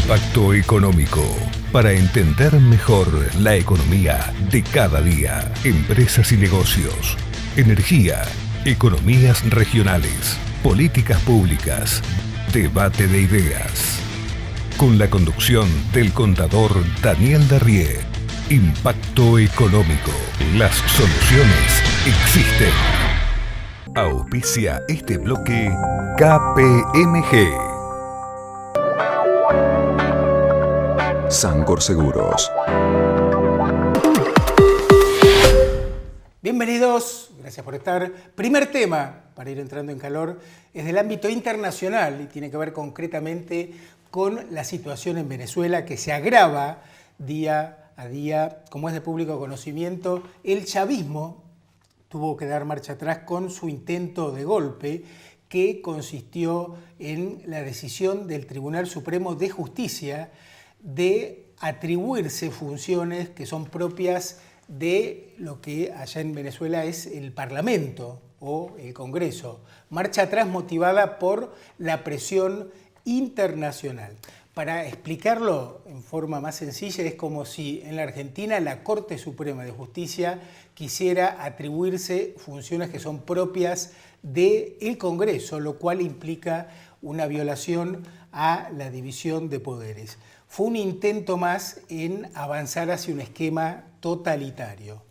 Impacto Económico. Para entender mejor la economía de cada día, empresas y negocios, energía, economías regionales, políticas públicas, debate de ideas. Con la conducción del contador Daniel Darrié. Impacto Económico. Las soluciones existen. Auspicia este bloque KPMG. Sancor Seguros. Bienvenidos, gracias por estar. Primer tema, para ir entrando en calor, es del ámbito internacional y tiene que ver concretamente con la situación en Venezuela que se agrava día a día. Como es de público conocimiento, el chavismo tuvo que dar marcha atrás con su intento de golpe que consistió en la decisión del Tribunal Supremo de Justicia de atribuirse funciones que son propias de lo que allá en Venezuela es el Parlamento o el Congreso. Marcha atrás motivada por la presión internacional. Para explicarlo en forma más sencilla, es como si en la Argentina la Corte Suprema de Justicia quisiera atribuirse funciones que son propias del Congreso, lo cual implica una violación a la división de poderes. Fue un intento más en avanzar hacia un esquema totalitario.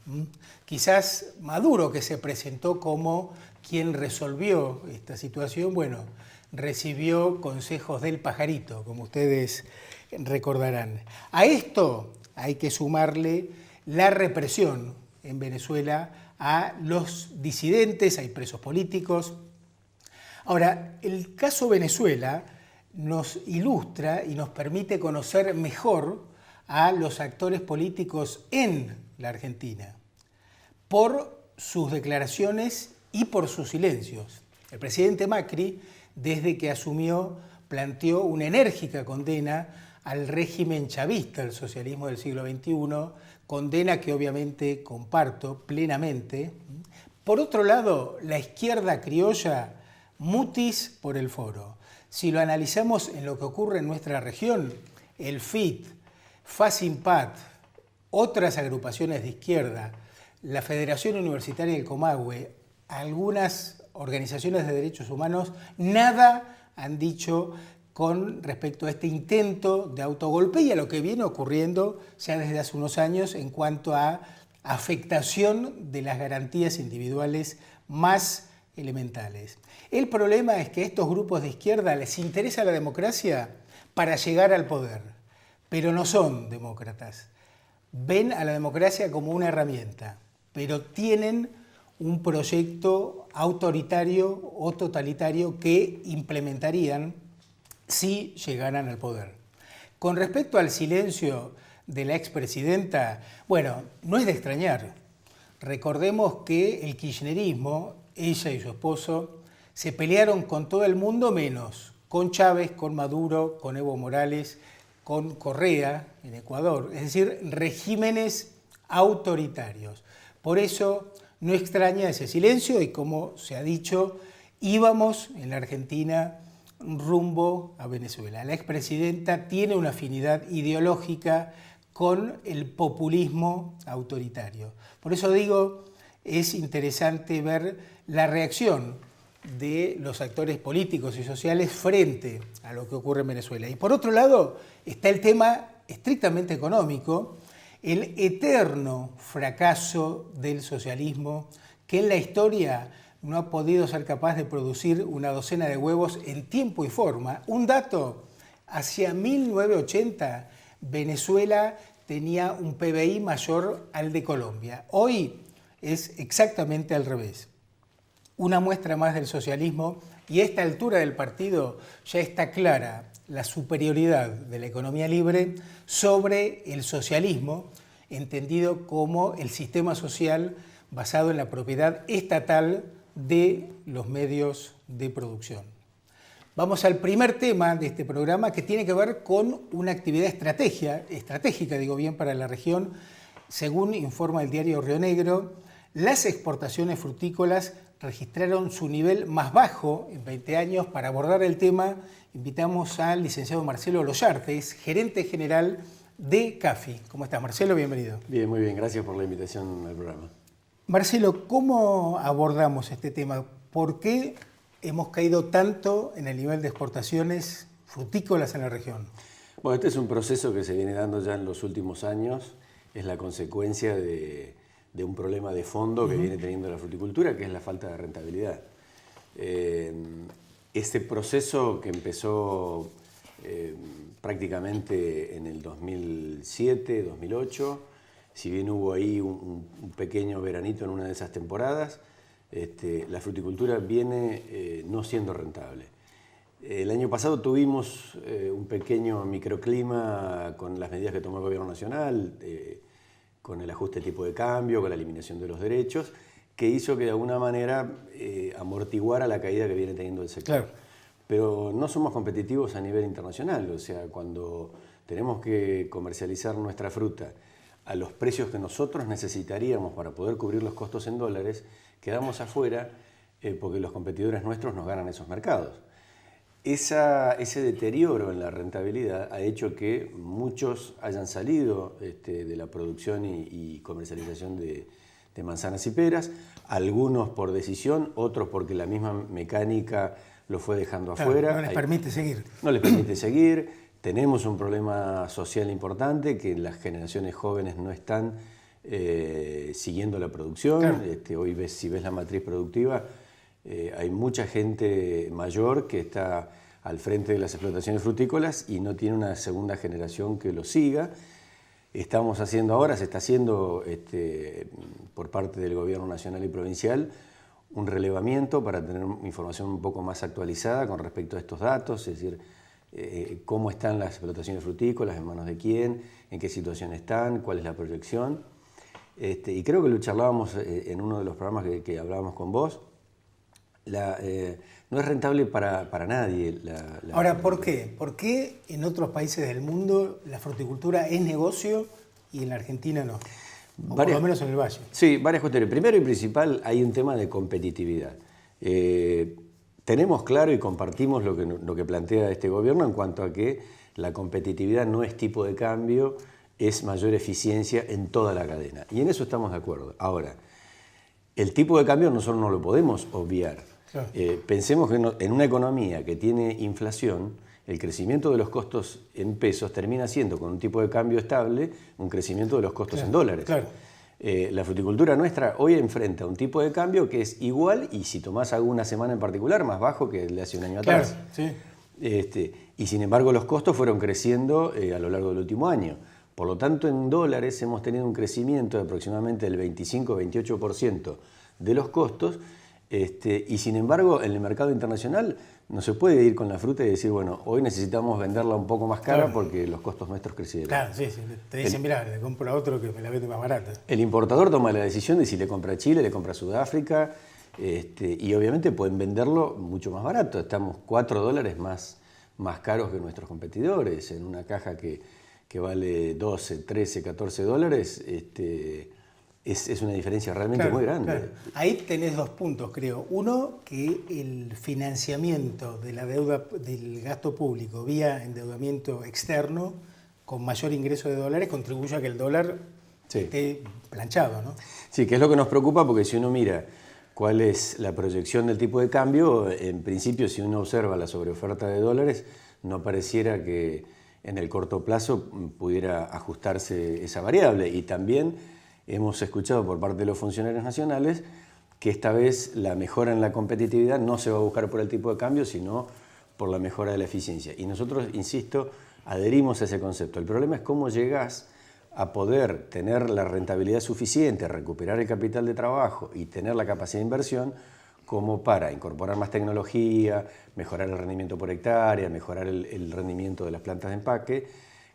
Quizás Maduro, que se presentó como quien resolvió esta situación, bueno, recibió consejos del pajarito, como ustedes recordarán. A esto hay que sumarle la represión en Venezuela a los disidentes, hay presos políticos. Ahora, el caso Venezuela nos ilustra y nos permite conocer mejor a los actores políticos en la Argentina por sus declaraciones y por sus silencios. El presidente Macri, desde que asumió, planteó una enérgica condena al régimen chavista, el socialismo del siglo XXI, condena que obviamente comparto plenamente. Por otro lado, la izquierda criolla, mutis por el foro. Si lo analizamos en lo que ocurre en nuestra región, el FIT, FASIMPAT, otras agrupaciones de izquierda, la Federación Universitaria del Comahue, algunas organizaciones de derechos humanos, nada han dicho con respecto a este intento de autogolpe y a lo que viene ocurriendo ya desde hace unos años en cuanto a afectación de las garantías individuales más elementales. El problema es que a estos grupos de izquierda les interesa la democracia para llegar al poder, pero no son demócratas. Ven a la democracia como una herramienta, pero tienen un proyecto autoritario o totalitario que implementarían si llegaran al poder. Con respecto al silencio de la expresidenta, bueno, no es de extrañar. Recordemos que el kirchnerismo, ella y su esposo, se pelearon con todo el mundo menos con Chávez, con Maduro, con Evo Morales, con Correa en Ecuador, es decir, regímenes autoritarios. Por eso no extraña ese silencio y, como se ha dicho, íbamos en la Argentina rumbo a Venezuela. La expresidenta tiene una afinidad ideológica con el populismo autoritario. Por eso digo, es interesante ver la reacción de los actores políticos y sociales frente a lo que ocurre en Venezuela. Y por otro lado está el tema estrictamente económico, el eterno fracaso del socialismo que en la historia no ha podido ser capaz de producir una docena de huevos en tiempo y forma. Un dato, hacia 1980 Venezuela tenía un PBI mayor al de Colombia. Hoy es exactamente al revés. Una muestra más del socialismo y a esta altura del partido ya está clara la superioridad de la economía libre sobre el socialismo, entendido como el sistema social basado en la propiedad estatal de los medios de producción. Vamos al primer tema de este programa que tiene que ver con una actividad estratégica, para la región. Según informa el diario Río Negro, las exportaciones frutícolas registraron su nivel más bajo en 20 años. Para abordar el tema, invitamos al licenciado Marcelo Loyarte, es gerente general de CAFI. ¿Cómo estás, Marcelo? Bienvenido. Bien, muy bien. Gracias por la invitación al programa. Marcelo, ¿cómo abordamos este tema? ¿Por qué hemos caído tanto en el nivel de exportaciones frutícolas en la región? Bueno, este es un proceso que se viene dando ya en los últimos años. Es la consecuencia de un problema de fondo que viene teniendo la fruticultura, que es la falta de rentabilidad. Este proceso que empezó prácticamente en el 2007, 2008, si bien hubo ahí un pequeño veranito en una de esas temporadas, la fruticultura viene no siendo rentable. El año pasado tuvimos un pequeño microclima con las medidas que tomó el Gobierno Nacional, con el ajuste de tipo de cambio, con la eliminación de los derechos, que hizo que de alguna manera amortiguara la caída que viene teniendo el sector. Claro. Pero no somos competitivos a nivel internacional, o sea, cuando tenemos que comercializar nuestra fruta a los precios que nosotros necesitaríamos para poder cubrir los costos en dólares, quedamos afuera porque los competidores nuestros nos ganan esos mercados. Ese deterioro en la rentabilidad ha hecho que muchos hayan salido de la producción y comercialización de manzanas y peras, algunos por decisión, otros porque la misma mecánica lo fue dejando afuera. No les permite seguir. No les permite seguir. Tenemos un problema social importante, que las generaciones jóvenes no están siguiendo la producción. Claro. Hoy si ves la matriz productiva, hay mucha gente mayor que está al frente de las explotaciones frutícolas y no tiene una segunda generación que lo siga. Se está haciendo por parte del Gobierno nacional y provincial un relevamiento para tener información un poco más actualizada con respecto a estos datos, es decir, cómo están las explotaciones frutícolas, en manos de quién, en qué situación están, cuál es la proyección. Y creo que lo charlábamos en uno de los programas que hablábamos con vos. No es rentable para nadie. Ahora, ¿por qué? ¿Por qué en otros países del mundo la fruticultura es negocio y en la Argentina no? O por lo menos en el Valle. Sí, varias cuestiones. Primero y principal, hay un tema de competitividad. Tenemos claro y compartimos lo que plantea este gobierno en cuanto a que la competitividad no es tipo de cambio, es mayor eficiencia en toda la cadena. Y en eso estamos de acuerdo. Ahora, el tipo de cambio nosotros no lo podemos obviar. Claro. Pensemos que en una economía que tiene inflación, el crecimiento de los costos en pesos termina siendo, con un tipo de cambio estable, un crecimiento de los costos en dólares. Claro. La fruticultura nuestra hoy enfrenta un tipo de cambio que es igual, y si tomás alguna semana en particular, más bajo que el de hace un año atrás. Sí. Y sin embargo los costos fueron creciendo a lo largo del último año. Por lo tanto, en dólares hemos tenido un crecimiento de aproximadamente del 25-28% de los costos, y sin embargo en el mercado internacional no se puede ir con la fruta y decir, bueno, hoy necesitamos venderla un poco más cara porque los costos nuestros crecieron. Claro, sí. Te dicen, mirá, le compro a otro que me la vende más barata. El importador toma la decisión de si le compra a Chile, le compra a Sudáfrica, y obviamente pueden venderlo mucho más barato. Estamos $4 más caros que nuestros competidores. En una caja que vale 12, 13, 14 dólares, es una diferencia realmente muy grande. Claro. Ahí tenés dos puntos, creo. Uno, que el financiamiento de la deuda del gasto público vía endeudamiento externo con mayor ingreso de dólares contribuye a que el dólar esté planchado, ¿no? Sí, que es lo que nos preocupa, porque si uno mira cuál es la proyección del tipo de cambio, en principio, si uno observa la sobreoferta de dólares, no pareciera que en el corto plazo pudiera ajustarse esa variable. Y también hemos escuchado por parte de los funcionarios nacionales que esta vez la mejora en la competitividad no se va a buscar por el tipo de cambio, sino por la mejora de la eficiencia. Y nosotros, insisto, adherimos a ese concepto. El problema es cómo llegás a poder tener la rentabilidad suficiente, recuperar el capital de trabajo y tener la capacidad de inversión como para incorporar más tecnología, mejorar el rendimiento por hectárea, mejorar el rendimiento de las plantas de empaque,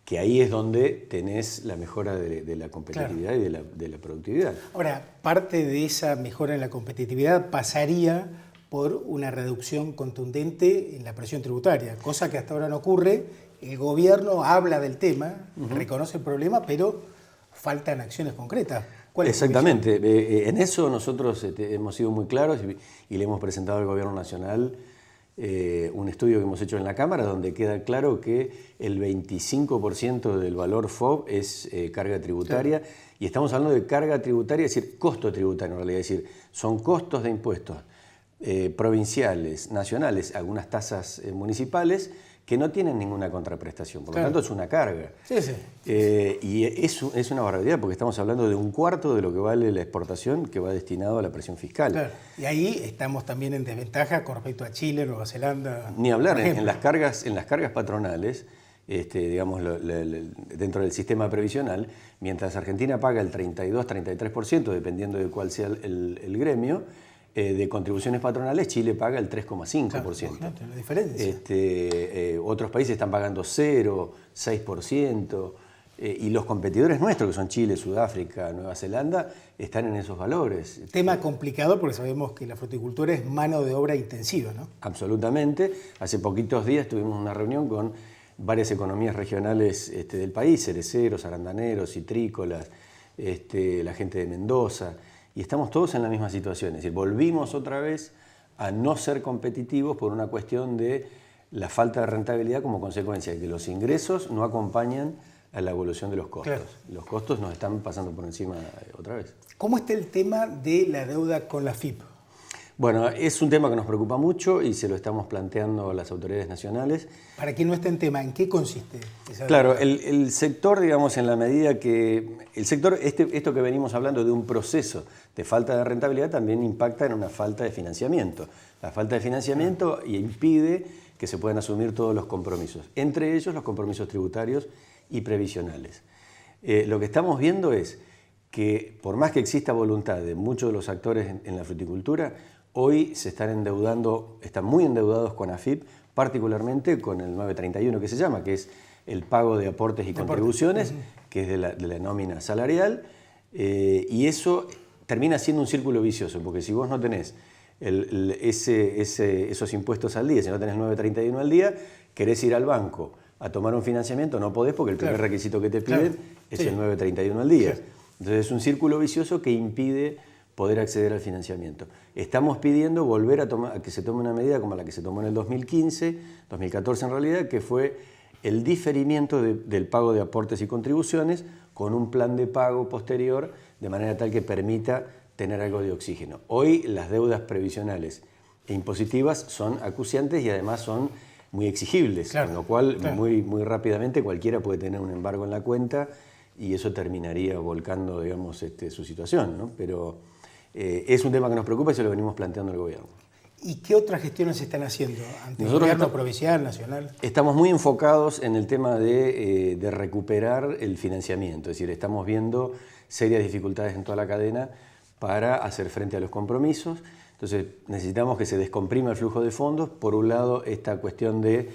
que ahí es donde tenés la mejora de la competitividad y de la productividad. Ahora, parte de esa mejora en la competitividad pasaría por una reducción contundente en la presión tributaria, cosa que hasta ahora no ocurre. El gobierno habla del tema, reconoce el problema, pero faltan acciones concretas. ¿Cuál es tu Exactamente. En eso nosotros hemos sido muy claros y le hemos presentado al Gobierno Nacional un estudio que hemos hecho en la Cámara donde queda claro que el 25% del valor FOB es carga tributaria. Claro. Y estamos hablando de carga tributaria, es decir, costo tributario en realidad, es decir, son costos de impuestos provinciales, nacionales, algunas tasas municipales que no tienen ninguna contraprestación, por lo tanto es una carga. Sí, sí. Y es una barbaridad porque estamos hablando de un cuarto de lo que vale la exportación que va destinado a la presión fiscal. Claro. Y ahí estamos también en desventaja con respecto a Chile, Nueva Zelanda. Ni hablar, en las cargas patronales, digamos, dentro del sistema previsional, mientras Argentina paga el 32-33%, dependiendo de cuál sea el gremio, de contribuciones patronales, Chile paga el 3,5%. Claro, la diferencia. Otros países están pagando 0, 6%, y los competidores nuestros, que son Chile, Sudáfrica, Nueva Zelanda, están en esos valores. Tema complicado porque sabemos que la fruticultura es mano de obra intensiva, ¿no? Absolutamente. Hace poquitos días tuvimos una reunión con varias economías regionales del país, cereceros, arandaneros, citrícolas, la gente de Mendoza, y estamos todos en la misma situación, es decir, volvimos otra vez a no ser competitivos por una cuestión de la falta de rentabilidad como consecuencia de que los ingresos no acompañan a la evolución de los costos. Claro. Los costos nos están pasando por encima otra vez. ¿Cómo está el tema de la deuda con la AFIP? Bueno, es un tema que nos preocupa mucho y se lo estamos planteando a las autoridades nacionales. Para quien no esté en tema, ¿en qué consiste esa deuda? Claro, el sector, digamos, en la medida que... El sector, esto que venimos hablando de un proceso de falta de rentabilidad también impacta en una falta de financiamiento. La falta de financiamiento impide que se puedan asumir todos los compromisos, entre ellos los compromisos tributarios y previsionales. Lo que estamos viendo es que por más que exista voluntad de muchos de los actores en la fruticultura, hoy se están endeudando, están muy endeudados con AFIP, particularmente con el 931 que se llama, que es el pago de aportes y contribuciones, que es de la nómina salarial, y eso termina siendo un círculo vicioso, porque si vos no tenés esos impuestos al día, si no tenés 931 al día, querés ir al banco a tomar un financiamiento, no podés porque el primer requisito que te piden es el 931 al día. Entonces es un círculo vicioso que impide poder acceder al financiamiento. Estamos pidiendo volver a que se tome una medida como la que se tomó en el 2015, 2014 en realidad, que fue el diferimiento del pago de aportes y contribuciones con un plan de pago posterior, de manera tal que permita tener algo de oxígeno. Hoy las deudas previsionales e impositivas son acuciantes y además son muy exigibles, con lo cual muy rápidamente cualquiera puede tener un embargo en la cuenta y eso terminaría volcando, digamos, su situación, ¿no? Pero es un tema que nos preocupa y se lo venimos planteando al gobierno. ¿Y qué otras gestiones se están haciendo ante el gobierno provincial, nacional? Estamos muy enfocados en el tema de recuperar el financiamiento, es decir, estamos viendo serias dificultades en toda la cadena para hacer frente a los compromisos. Entonces necesitamos que se descomprima el flujo de fondos. Por un lado, esta cuestión de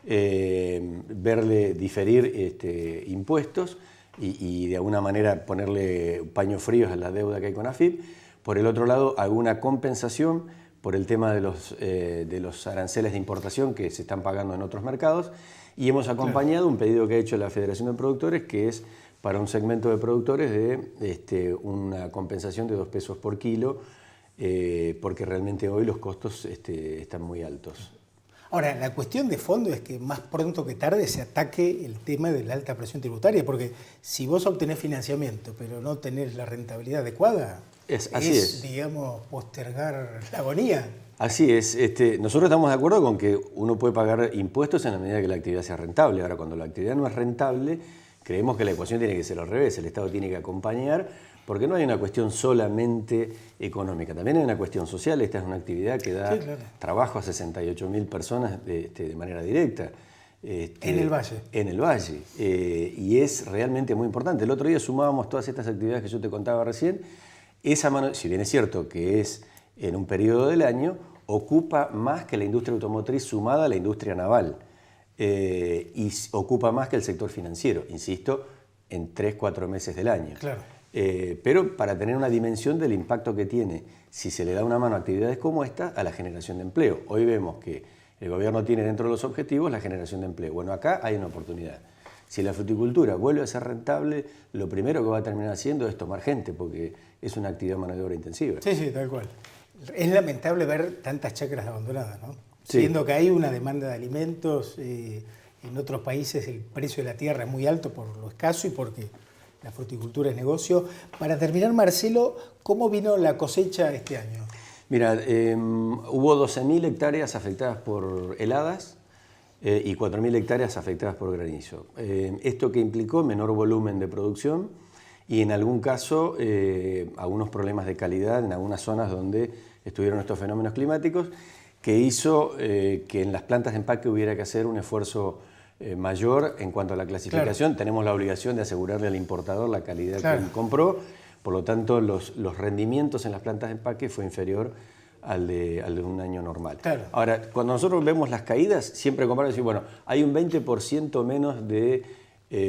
verle diferir impuestos y de alguna manera ponerle paños fríos a la deuda que hay con AFIP. Por el otro lado, alguna compensación por el tema de los aranceles de importación que se están pagando en otros mercados. Y hemos acompañado un pedido que ha hecho la Federación de Productores, que es para un segmento de productores de una compensación de 2 pesos por kilo, porque realmente hoy los costos están muy altos. Ahora, la cuestión de fondo es que más pronto que tarde se ataque el tema de la alta presión tributaria, porque si vos obtenés financiamiento pero no tenés la rentabilidad adecuada, así es, digamos, postergar la agonía. Así es. Nosotros estamos de acuerdo con que uno puede pagar impuestos en la medida que la actividad sea rentable. Ahora, cuando la actividad no es rentable, creemos que la ecuación tiene que ser al revés. El Estado tiene que acompañar, porque no hay una cuestión solamente económica, también hay una cuestión social. Esta es una actividad que da trabajo a 68.000 personas de manera directa. En el Valle. En el Valle. Y es realmente muy importante. El otro día sumábamos todas estas actividades que yo te contaba recién. Esa mano, si bien es cierto que es en un periodo del año, ocupa más que la industria automotriz sumada a la industria naval. Y ocupa más que el sector financiero, insisto, en 3-4 meses del año. Claro. Pero para tener una dimensión del impacto que tiene, si se le da una mano a actividades como esta, a la generación de empleo. Hoy vemos que el gobierno tiene dentro de los objetivos la generación de empleo. Bueno, acá hay una oportunidad. Si la fruticultura vuelve a ser rentable, lo primero que va a terminar haciendo es tomar gente, porque es una actividad mano de obra intensiva. Sí, sí, tal cual. Es lamentable ver tantas chacras abandonadas, ¿no? Sí. Siendo que hay una demanda de alimentos, en otros países el precio de la tierra es muy alto por lo escaso y porque la fruticultura es negocio. Para terminar, Marcelo, ¿cómo vino la cosecha este año? Mira, hubo 12.000 hectáreas afectadas por heladas y 4.000 hectáreas afectadas por granizo. Esto que implicó menor volumen de producción y en algún caso algunos problemas de calidad en algunas zonas donde estuvieron estos fenómenos climáticos, que hizo que en las plantas de empaque hubiera que hacer un esfuerzo mayor en cuanto a la clasificación. Claro. Tenemos la obligación de asegurarle al importador la calidad que él compró, por lo tanto los rendimientos en las plantas de empaque fue inferior al de un año normal. Claro. Ahora, cuando nosotros vemos las caídas, siempre comparamos y decimos, bueno, hay un 20% menos de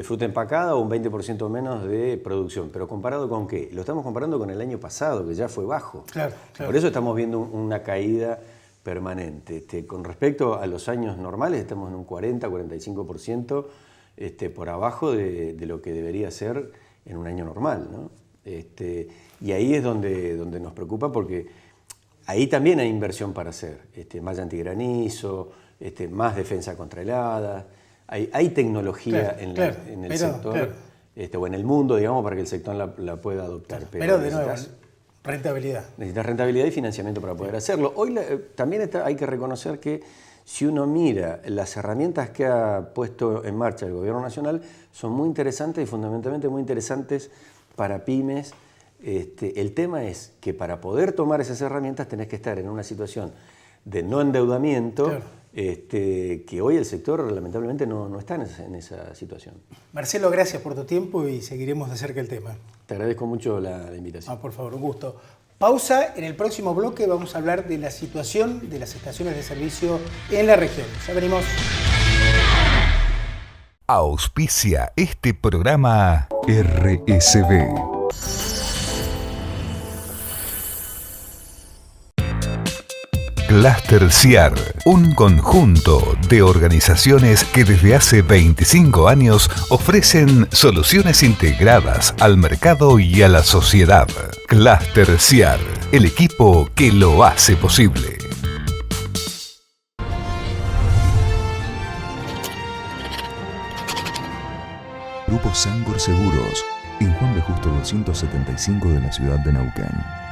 fruta empacada o un 20% menos de producción, pero ¿comparado con qué? Lo estamos comparando con el año pasado, que ya fue bajo. Claro, claro. Por eso estamos viendo una caída permanente. Con respecto a los años normales, estamos en un 40-45% por abajo de lo que debería ser en un año normal, ¿no? Y ahí es donde nos preocupa, porque ahí también hay inversión para hacer. Malla antigranizo, más defensa contra heladas. Hay tecnología en el sector, o en el mundo, digamos, para que el sector la pueda adoptar. Claro, pero de nuevo, rentabilidad. Necesitas rentabilidad y financiamiento para poder hacerlo. Hoy también hay que reconocer que si uno mira las herramientas que ha puesto en marcha el Gobierno Nacional, son muy interesantes y fundamentalmente muy interesantes para pymes. El tema es que para poder tomar esas herramientas tenés que estar en una situación de no endeudamiento, claro. Que hoy el sector lamentablemente no está en esa situación. Marcelo, gracias por tu tiempo y seguiremos de cerca el tema. Te agradezco mucho la invitación. Por favor, un gusto. Pausa, en el próximo bloque vamos a hablar de la situación de las estaciones de servicio en la región. Ya venimos. Auspicia este programa RSB. Cluster CIAR, un conjunto de organizaciones que desde hace 25 años ofrecen soluciones integradas al mercado y a la sociedad. Cluster CIAR, el equipo que lo hace posible. Grupo Sangor Seguros, en Juan B. Justo 275 de la ciudad de Neuquén.